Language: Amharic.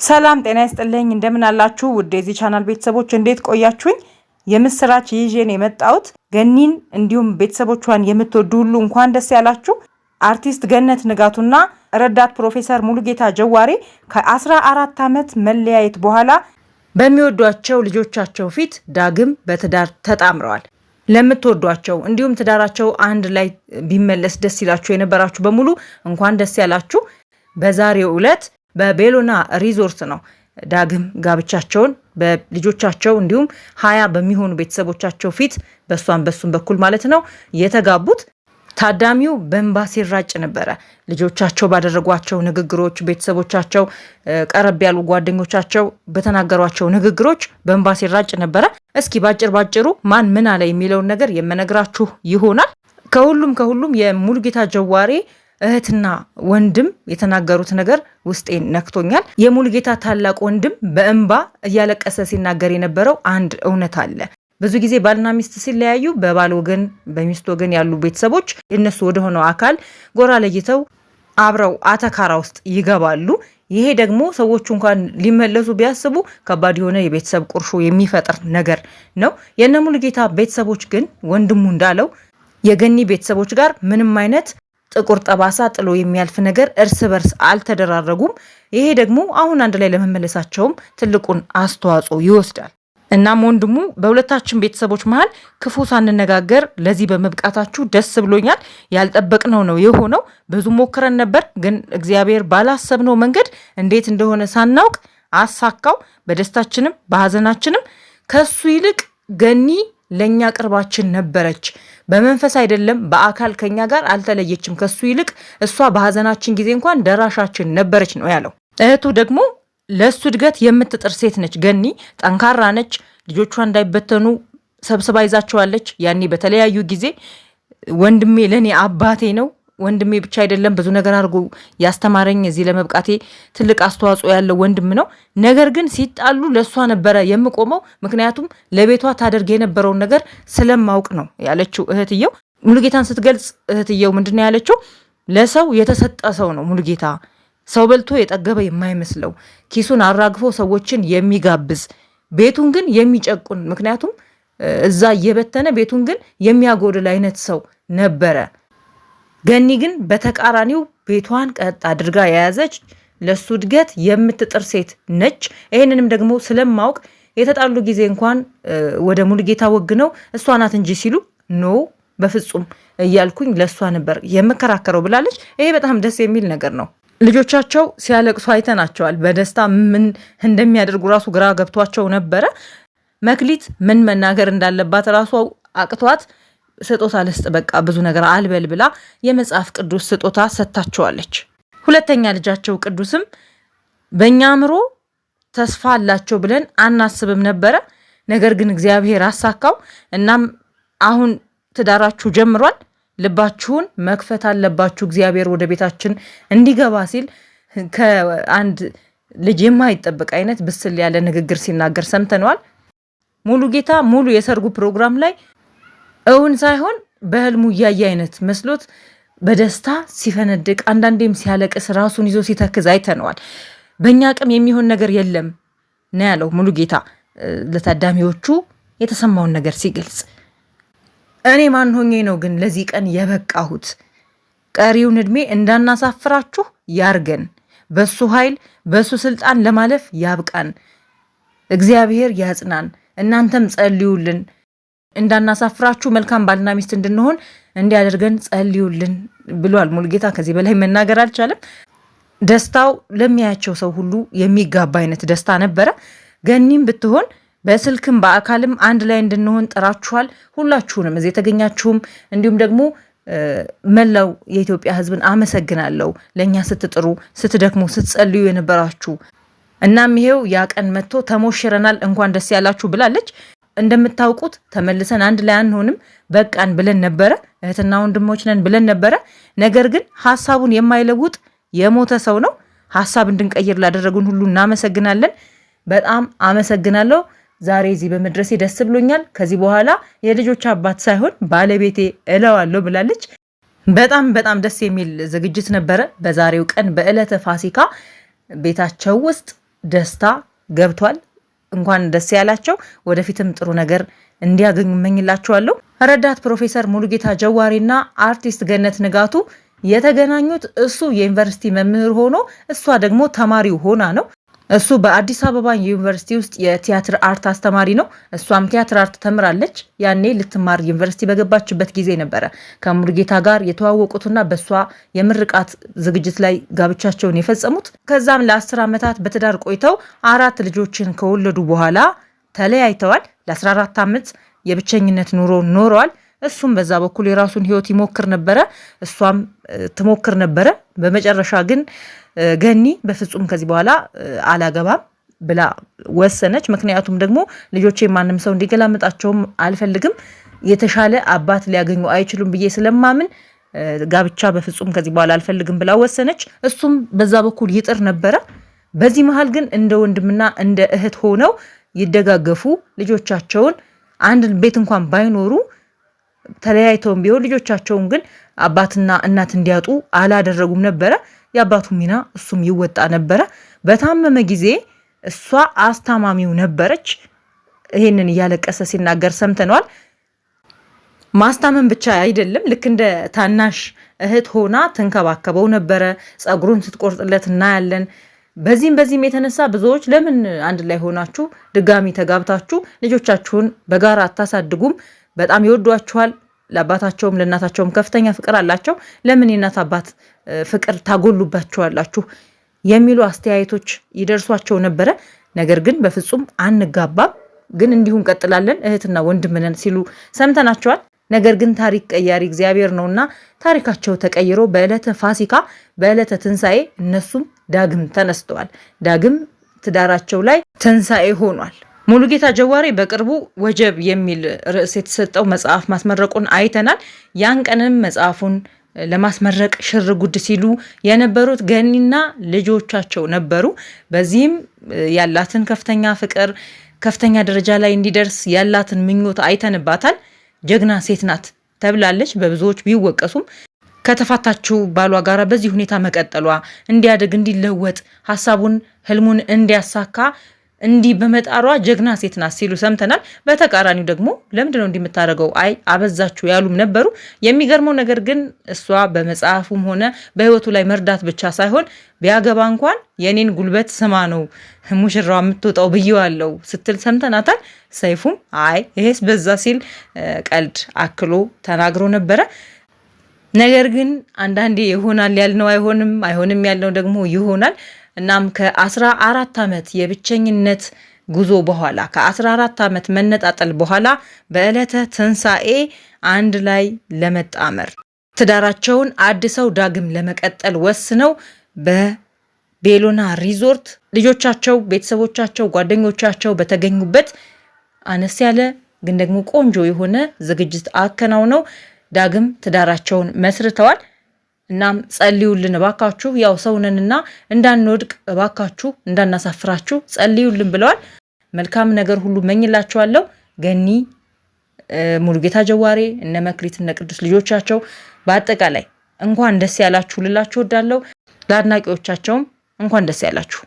ሰላም ጤና ይስጥልኝ እንደምን አላችሁ ውድ የዚህ ቻናል ቤተሰቦች እንዴት ቆያችሁኝ? የምስራች ይዤን የመጣሁት ገኒን እንዲሁም ቤተሰቦቿን የምትወዱ ሁሉ እንኳን ደስ ያላችሁ። አርቲስት ገነት ንጋቱና ረዳት ፕሮፌሰር ሙሉጌታ ጀዋሬ ከ14 ዓመት መለያየት በኋላ በሚወዷቸው ልጆቻቸው ፊት ዳግም በትዳር ተጣምረዋል። ለምትወዷቸው እንዲሁም ትዳራቸው አንድ ላይ ቢመለስ ደስ ይላችሁ የነበራችሁ በሙሉ እንኳን ደስ ያላችሁ። በዛሬው ዕለት በቤሎና ሪዞርት ነው ዳግም ጋብቻቸውን በልጆቻቸው እንዲሁም 20 በሚሆኑ ቤተሰቦቻቸው ፊት በሷን በሱም በኩል ማለት ነው የተጋቡት። ታዳሚው በእንባ ሲራጭ ነበረ። ልጆቻቸው ባደረጓቸው ንግግሮች፣ ቤተሰቦቻቸው ቀረብ ያሉ ጓደኞቻቸው በተናገሯቸው ንግግሮች በእንባ ሲራጭ ነበረ። እስኪ ባጭሩ ማን ምን አለ የሚለውን ነገር የምነግራችሁ ይሆናል። ከሁሉም የሙሉጌታ ጀዋሬ እህትና ወንድም የተናገሩት ነገር ውስጤን ነክቶኛል። የሙሉጌታ ታላቅ ወንድም በእንባ እያለቀሰ ሲናገር የነበረው አንድ እውነት አለ። ብዙ ጊዜ ባልና ሚስት ሲለያዩ በባል ወገን በሚስት ወገን ያሉ ቤተሰቦች እነሱ ወደ ሆነው አካል ጎራ ለይተው አብረው አተካራ ውስጥ ይገባሉ። ይሄ ደግሞ ሰዎቹ እንኳን ሊመለሱ ቢያስቡ ከባድ የሆነ የቤተሰብ ቁርሾ የሚፈጥር ነገር ነው። የነ ሙሉጌታ ቤተሰቦች ግን ወንድሙ እንዳለው የገኒ ቤተሰቦች ጋር ምንም አይነት ጥቁር ጠባሳ ጥሎ የሚያልፍ ነገር እርስ በርስ አልተደራረጉም። ይሄ ደግሞ አሁን አንድ ላይ ለመመለሳቸውም ትልቁን አስተዋጽኦ ይወስዳል። እናም ወንድሙ በሁለታችን ቤተሰቦች መሃል ክፉ ሳንነጋገር ለዚህ በመብቃታችሁ ደስ ብሎኛል። ያልጠበቅነው ነው የሆነው። ብዙ ሞክረን ነበር፣ ግን እግዚአብሔር ባላሰብነው መንገድ እንዴት እንደሆነ ሳናውቅ አሳካው። በደስታችንም በሀዘናችንም ከሱ ይልቅ ገኒ ለኛ ቅርባችን ነበረች። በመንፈስ አይደለም በአካል ከኛ ጋር አልተለየችም። ከሱ ይልቅ እሷ በሀዘናችን ጊዜ እንኳን ደራሻችን ነበረች ነው ያለው። እህቱ ደግሞ ለሱ እድገት የምትጥር ሴት ነች። ገኒ ጠንካራ ነች። ልጆቿ እንዳይበተኑ ሰብስባ ይዛቸዋለች። ያኔ በተለያዩ ጊዜ ወንድሜ ለኔ አባቴ ነው፣ ወንድሜ ብቻ አይደለም ብዙ ነገር አድርጎ ያስተማረኝ፣ እዚህ ለመብቃቴ ትልቅ አስተዋጽኦ ያለው ወንድም ነው። ነገር ግን ሲጣሉ ለሷ ነበረ የምቆመው፣ ምክንያቱም ለቤቷ ታደርግ የነበረውን ነገር ስለማውቅ ነው ያለችው እህትየው። ሙሉጌታን ስትገልጽ እህትየው ምንድነው ያለችው? ለሰው የተሰጠ ሰው ነው ሙሉጌታ። ሰው በልቶ የጠገበ የማይመስለው፣ ኪሱን አራግፎ ሰዎችን የሚጋብዝ፣ ቤቱን ግን የሚጨቁን፣ ምክንያቱም እዛ እየበተነ ቤቱን ግን የሚያጎድል አይነት ሰው ነበረ። ገኒ ግን በተቃራኒው ቤቷን ቀጥ አድርጋ የያዘች ለሱ እድገት የምትጥር ሴት ነች። ይህንንም ደግሞ ስለማውቅ የተጣሉ ጊዜ እንኳን ወደ ሙሉጌታ ወግነው እሷ ናት እንጂ ሲሉ ኖ በፍጹም እያልኩኝ ለእሷ ነበር የምከራከረው ብላለች። ይሄ በጣም ደስ የሚል ነገር ነው። ልጆቻቸው ሲያለቅሱ አይተናቸዋል። በደስታ ምን እንደሚያደርጉ ራሱ ግራ ገብቷቸው ነበረ። መክሊት ምን መናገር እንዳለባት ራሷ አቅቷት ስጦታ ልስጥ በቃ ብዙ ነገር አልበል ብላ የመጽሐፍ ቅዱስ ስጦታ ሰጥታቸዋለች። ሁለተኛ ልጃቸው ቅዱስም በእኛ አእምሮ ተስፋ አላቸው ብለን አናስብም ነበረ፣ ነገር ግን እግዚአብሔር አሳካው። እናም አሁን ትዳራችሁ ጀምሯል። ልባችሁን መክፈት አለባችሁ። እግዚአብሔር ወደ ቤታችን እንዲገባ ሲል ከአንድ ልጅ የማይጠበቅ አይነት ብስል ያለ ንግግር ሲናገር ሰምተነዋል። ሙሉጌታ ሙሉ የሰርጉ ፕሮግራም ላይ እውን ሳይሆን በህልሙ እያየ አይነት መስሎት በደስታ ሲፈነድቅ፣ አንዳንዴም ሲያለቅስ ራሱን ይዞ ሲተክዝ አይተነዋል። በእኛ አቅም የሚሆን ነገር የለም ነው ያለው ሙሉጌታ ለታዳሚዎቹ የተሰማውን ነገር ሲገልጽ። እኔ ማን ሆኜ ነው ግን ለዚህ ቀን የበቃሁት? ቀሪውን እድሜ እንዳናሳፍራችሁ ያርገን። በሱ ኃይል በሱ ስልጣን ለማለፍ ያብቃን። እግዚአብሔር ያጽናን። እናንተም ጸልዩልን። እንዳናሳፍራችሁ መልካም ባልና ሚስት እንድንሆን እንዲያደርገን ጸልዩልን ብሏል ሙሉጌታ። ከዚህ በላይ መናገር አልቻለም። ደስታው ለሚያያቸው ሰው ሁሉ የሚጋባ አይነት ደስታ ነበረ። ገኒም ብትሆን በስልክም በአካልም አንድ ላይ እንድንሆን ጥራችኋል። ሁላችሁንም እዚህ የተገኛችሁም እንዲሁም ደግሞ መላው የኢትዮጵያ ሕዝብን አመሰግናለሁ። ለእኛ ስትጥሩ ስትደክሙ ስትጸልዩ የነበራችሁ። እናም ይሄው ያ ቀን መጥቶ ተሞሽረናል፣ እንኳን ደስ ያላችሁ ብላለች። እንደምታውቁት ተመልሰን አንድ ላይ አንሆንም በቃን ብለን ነበረ፣ እህትና ወንድሞች ነን ብለን ነበረ። ነገር ግን ሀሳቡን የማይለውጥ የሞተ ሰው ነው። ሀሳብ እንድንቀይር ላደረጉን ሁሉ እናመሰግናለን። በጣም አመሰግናለሁ። ዛሬ እዚህ በመድረሴ ደስ ብሎኛል። ከዚህ በኋላ የልጆች አባት ሳይሆን ባለቤቴ እለዋለሁ ብላለች። በጣም ደስ የሚል ዝግጅት ነበረ በዛሬው ቀን በዕለተ ፋሲካ ቤታቸው ውስጥ ደስታ ገብቷል። እንኳን ደስ ያላቸው። ወደፊትም ጥሩ ነገር እንዲያገኙ እመኝላቸዋለሁ። ረዳት ፕሮፌሰር ሙሉጌታ ጀዋሬና አርቲስት ገነት ንጋቱ የተገናኙት እሱ የዩኒቨርሲቲ መምህር ሆኖ እሷ ደግሞ ተማሪው ሆና ነው። እሱ በአዲስ አበባ ዩኒቨርሲቲ ውስጥ የቲያትር አርት አስተማሪ ነው። እሷም ቲያትር አርት ተምራለች። ያኔ ልትማር ዩኒቨርሲቲ በገባችበት ጊዜ ነበረ ከሙሉጌታ ጋር የተዋወቁትና በእሷ የምርቃት ዝግጅት ላይ ጋብቻቸውን የፈጸሙት። ከዛም ለ10 ዓመታት በትዳር ቆይተው 4 ልጆችን ከወለዱ በኋላ ተለያይተዋል። ለ14 ዓመት የብቸኝነት ኑሮ ኖረዋል። እሱም በዛ በኩል የራሱን ህይወት ይሞክር ነበረ፣ እሷም ትሞክር ነበረ። በመጨረሻ ግን ገኒ በፍጹም ከዚህ በኋላ አላገባም ብላ ወሰነች። ምክንያቱም ደግሞ ልጆቼ ማንም ሰው እንዲገላምጣቸውም አልፈልግም፣ የተሻለ አባት ሊያገኙ አይችሉም ብዬ ስለማምን ጋብቻ በፍጹም ከዚህ በኋላ አልፈልግም ብላ ወሰነች። እሱም በዛ በኩል ይጥር ነበረ። በዚህ መሃል ግን እንደ ወንድምና እንደ እህት ሆነው ይደጋገፉ፣ ልጆቻቸውን አንድ ቤት እንኳን ባይኖሩ ተለያይተውም ቢሆን ልጆቻቸውን ግን አባትና እናት እንዲያጡ አላደረጉም ነበረ። የአባቱ ሚና እሱም ይወጣ ነበረ። በታመመ ጊዜ እሷ አስታማሚው ነበረች። ይሄንን እያለቀሰ ሲናገር ሰምተነዋል። ማስታመም ብቻ አይደለም፣ ልክ እንደ ታናሽ እህት ሆና ትንከባከበው ነበረ። ጸጉሩን ስትቆርጥለት እናያለን። በዚህም የተነሳ ብዙዎች ለምን አንድ ላይ ሆናችሁ ድጋሚ ተጋብታችሁ ልጆቻችሁን በጋራ አታሳድጉም? በጣም ይወዷችኋል። ለአባታቸውም ለእናታቸውም ከፍተኛ ፍቅር አላቸው። ለምን የእናት አባት ፍቅር ታጎሉባችኋላችሁ? የሚሉ አስተያየቶች ይደርሷቸው ነበረ። ነገር ግን በፍጹም አንጋባም፣ ግን እንዲሁ እንቀጥላለን እህትና ወንድም ነን ሲሉ ሰምተናቸዋል። ነገር ግን ታሪክ ቀያሪ እግዚአብሔር ነውና ታሪካቸው ተቀይሮ በዕለተ ፋሲካ በዕለተ ትንሣኤ እነሱም ዳግም ተነስተዋል። ዳግም ትዳራቸው ላይ ትንሣኤ ሆኗል። ሙሉጌታ ጀዋሬ በቅርቡ ወጀብ የሚል ርዕስ የተሰጠው መጽሐፍ ማስመረቁን አይተናል። ያን ቀንም መጽሐፉን ለማስመረቅ ሽር ጉድ ሲሉ የነበሩት ገኒና ልጆቻቸው ነበሩ። በዚህም ያላትን ከፍተኛ ፍቅር ከፍተኛ ደረጃ ላይ እንዲደርስ ያላትን ምኞት አይተንባታል። ጀግና ሴት ናት ተብላለች። በብዙዎች ቢወቀሱም ከተፋታችው ባሏ ጋር በዚህ ሁኔታ መቀጠሏ እንዲያድግ እንዲለወጥ ሀሳቡን ህልሙን እንዲያሳካ እንዲህ በመጣሯ ጀግና ሴት ናት ሲሉ ሰምተናል። በተቃራኒው ደግሞ ለምንድነው እንደምታደርገው አይ አበዛችሁ ያሉም ነበሩ። የሚገርመው ነገር ግን እሷ በመጽሐፉም ሆነ በህይወቱ ላይ መርዳት ብቻ ሳይሆን ቢያገባ እንኳን የኔን ጉልበት ስማ ነው ሙሽራው የምትወጣው ብየዋለው ስትል ሰምተናታል። ሰይፉም አይ ይሄስ በዛ ሲል ቀልድ አክሎ ተናግሮ ነበረ። ነገር ግን አንዳንዴ ይሆናል ያልነው አይሆንም ያልነው ደግሞ ይሆናል። እናም ከ14 ዓመት የብቸኝነት ጉዞ በኋላ ከ14 ዓመት መነጣጠል በኋላ በዕለተ ትንሣኤ አንድ ላይ ለመጣመር ትዳራቸውን አድሰው ዳግም ለመቀጠል ወስነው በቤሎና ሪዞርት ልጆቻቸው፣ ቤተሰቦቻቸው፣ ጓደኞቻቸው በተገኙበት አነስ ያለ ግን ደግሞ ቆንጆ የሆነ ዝግጅት አከናውነው ዳግም ትዳራቸውን መስርተዋል። እናም ጸልዩልን እባካችሁ፣ ያው ሰውነንና እንዳንወድቅ እባካችሁ እንዳናሳፍራችሁ ጸልዩልን ብለዋል። መልካም ነገር ሁሉ መኝላችኋለሁ። ገኒ፣ ሙሉጌታ ጀዋሬ፣ እነ መክሊት፣ እነ ቅዱስ ልጆቻቸው በአጠቃላይ እንኳን ደስ ያላችሁ ልላችሁ እወዳለሁ። ለአድናቂዎቻቸውም እንኳን ደስ ያላችሁ።